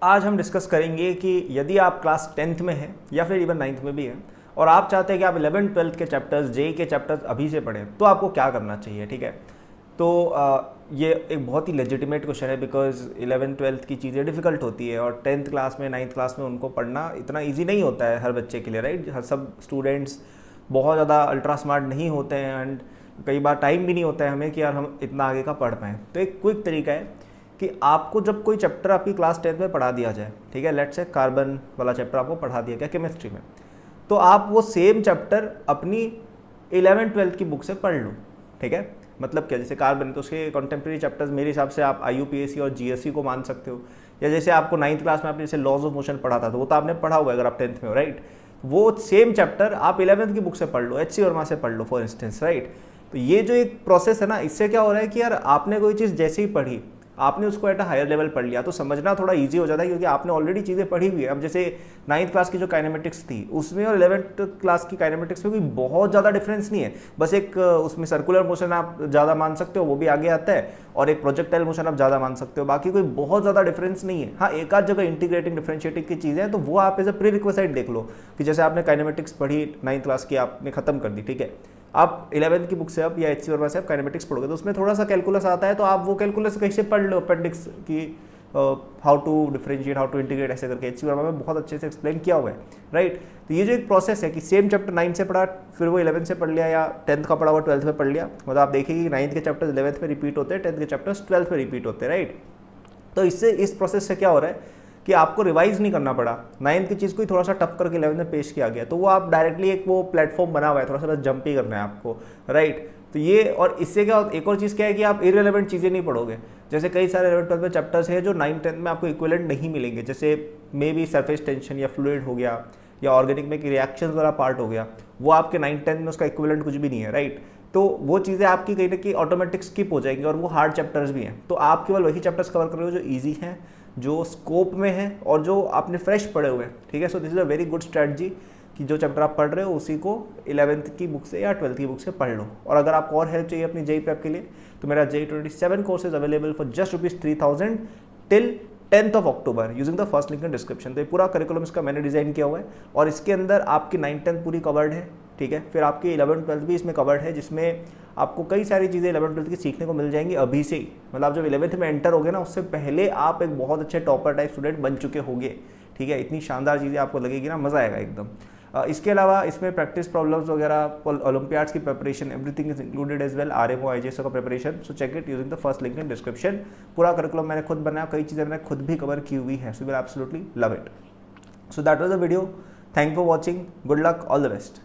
आज हम डिस्कस करेंगे कि यदि आप क्लास 10th में हैं या फिर इवन 9th में भी हैं और आप चाहते हैं कि आप 11th 12th के चैप्टर्स जेई के चैप्टर्स अभी से पढ़ें तो आपको क्या करना चाहिए। ठीक है, तो ये एक बहुत ही लेजिटिमेट क्वेश्चन है बिकॉज 11th 12th की चीज़ें डिफिकल्ट होती है और 10th क्लास में 9th क्लास में उनको पढ़ना इतना ईजी नहीं होता है हर बच्चे के लिए, राइट। हर सब स्टूडेंट्स बहुत ज़्यादा अल्ट्रा स्मार्ट नहीं होते हैं एंड कई बार टाइम भी नहीं होता है हमें कि यार हम इतना आगे का पढ़ पाएँ। तो एक क्विक तरीका है कि आपको जब कोई चैप्टर आपकी क्लास 10th में पढ़ा दिया जाए, ठीक है, लेट्स से कार्बन वाला चैप्टर आपको पढ़ा दिया गया केमिस्ट्री में, तो आप वो सेम चैप्टर अपनी 11th 12th की बुक से पढ़ लो। ठीक है, मतलब क्या, जैसे कार्बन तो उसके कंटेम्प्रेरी चैप्टर्स मेरे हिसाब से आप IUPAC और GSC को मान सकते हो, या जैसे आपको 9th क्लास में आपने जैसे लॉज ऑफ मोशन पढ़ा था तो वो तो आपने पढ़ा हुआ है अगर आप 10th में हो, राइट। वो सेम चैप्टर आप 11th की बुक से पढ़ लो, HC वर्मा से पढ़ लो फॉर इंस्टेंस, राइट। तो ये जो एक प्रोसेस है ना, इससे क्या हो रहा है कि यार आपने कोई चीज़ जैसे ही पढ़ी आपने उसको एट अ हायर लेवल पढ़ लिया तो समझना थोड़ा इजी हो जाता है क्योंकि आपने ऑलरेडी चीज़ें पढ़ी हुई है। अब जैसे 9th क्लास की जो काइनेमेटिक्स थी उसमें और 11th क्लास की काइनेमेटिक्स में कोई बहुत ज़्यादा डिफरेंस नहीं है, बस एक उसमें सर्कुलर मोशन आप ज़्यादा मान सकते हो, वो भी आगे आता है, और एक प्रोजेक्टाइल मोशन आप ज़्यादा मान सकते हो, बाकी कोई बहुत ज़्यादा डिफरेंस नहीं है। हाँ, एक आध जगह इंटीग्रेटिंग डिफरेंशिएटिंग की चीज़ें हैं तो वो आप एज अ प्री रिक्वेसाइट देख लो कि जैसे आपने काइनेमेटिक्स पढ़ी 9th क्लास की, आपने खत्म कर दी, ठीक है, आप 11th की बुक से अब या HC वर्मा से आप काइनेमेटिक्स पढ़ोगे तो उसमें थोड़ा सा कैलकुलस आता है, तो आप वो कैलकुलस कैसे पढ़ लो अपेंडिक्स की how to differentiate, how to integrate, ऐसे करके HC वर्मा में बहुत अच्छे से एक्सप्लेन किया हुआ है, राइट। तो ये जो एक प्रोसेस है कि सेम चैप्टर 9 से पढ़ा फिर वो 11th से पढ़ लिया या 10th का पढ़ा हुआ 12th में पढ़ लिया, मतलब आप देखिए कि 9th के चैप्टर्स 11th में रिपीट होते हैं, 10th के चैप्टर्स 12th में रिपीट होते हैं, राइट। तो इससे इस प्रोसेस से क्या हो रहा है कि आपको रिवाइज नहीं करना पड़ा, 9th की चीज़ को ही थोड़ा सा टफ करके 11th में पेश किया गया, तो वो आप डायरेक्टली एक वो प्लेटफॉर्म बना हुआ है, थोड़ा सा बस जंप ही करना है आपको, राइट। तो ये, और इससे क्या, एक और चीज़ क्या है कि आप इररिलेवेंट चीज़ें नहीं पढ़ोगे। जैसे कई सारे 11th 12th में चैप्टर्स हैं जो 9th 10th में आपको इक्विवेलेंट नहीं मिलेंगे, जैसे मे बी सरफेस टेंशन या फ्लूइड हो गया या ऑर्गेनिक में रिएक्शंस वाला पार्ट हो गया, वो आपके 9th 10th में उसका इक्विवेलेंट कुछ भी नहीं है, राइट। तो वो चीज़ें आपकी कहीं ना कहीं ऑटोमेटिक स्किप हो जाएंगी और वो हार्ड चैप्टर्स भी हैं, तो आप केवल वही चैप्टर्स कवर कर रहे हो जो ईजी हैं, जो स्कोप में है और जो आपने फ्रेश पढ़े हुए हैं, ठीक है। So this is a very good strategy कि जो चैप्टर आप पढ़ रहे हो उसी को 11th की बुक से या 12th की बुक से पढ़ लो। और अगर आपको और हेल्प चाहिए अपनी JEE प्रेप के लिए तो मेरा JEE 27 courses available for just ₹3000 till 10th of October using the first link in description. तो ये पूरा करिकुलम इसका मैंने डिज़ाइन किया हुआ है और इसके अंदर आपकी 9th 10th पूरी कवर्ड है, ठीक है। फिर आपकी 11th 12th भी इसमें कवर्ड है जिसमें आपको कई सारी चीज़ें 11th 12th की सीखने को मिल जाएंगी अभी से ही, मतलब आप जब 11th में एंटर होगे ना उससे पहले आप एक बहुत अच्छे टॉपर टाइप स्टूडेंट बन चुके होंगे, ठीक है। इतनी शानदार चीज़ें आपको लगेगी ना, मज़ा आएगा एकदम। इसके अलावा इसमें प्रैक्टिस प्रॉब्लम्स वगैरह, ओलंपियाड्स की preparation, everything is included as well, RMO IJSO का preparation. So check it using the first link in description. पूरा करिकुलम मैंने खुद बनाया, कई चीज़ें मैंने खुद भी कवर की हुई है, so will absolutely love it. So that was the video, thank for watching, good luck, all the best.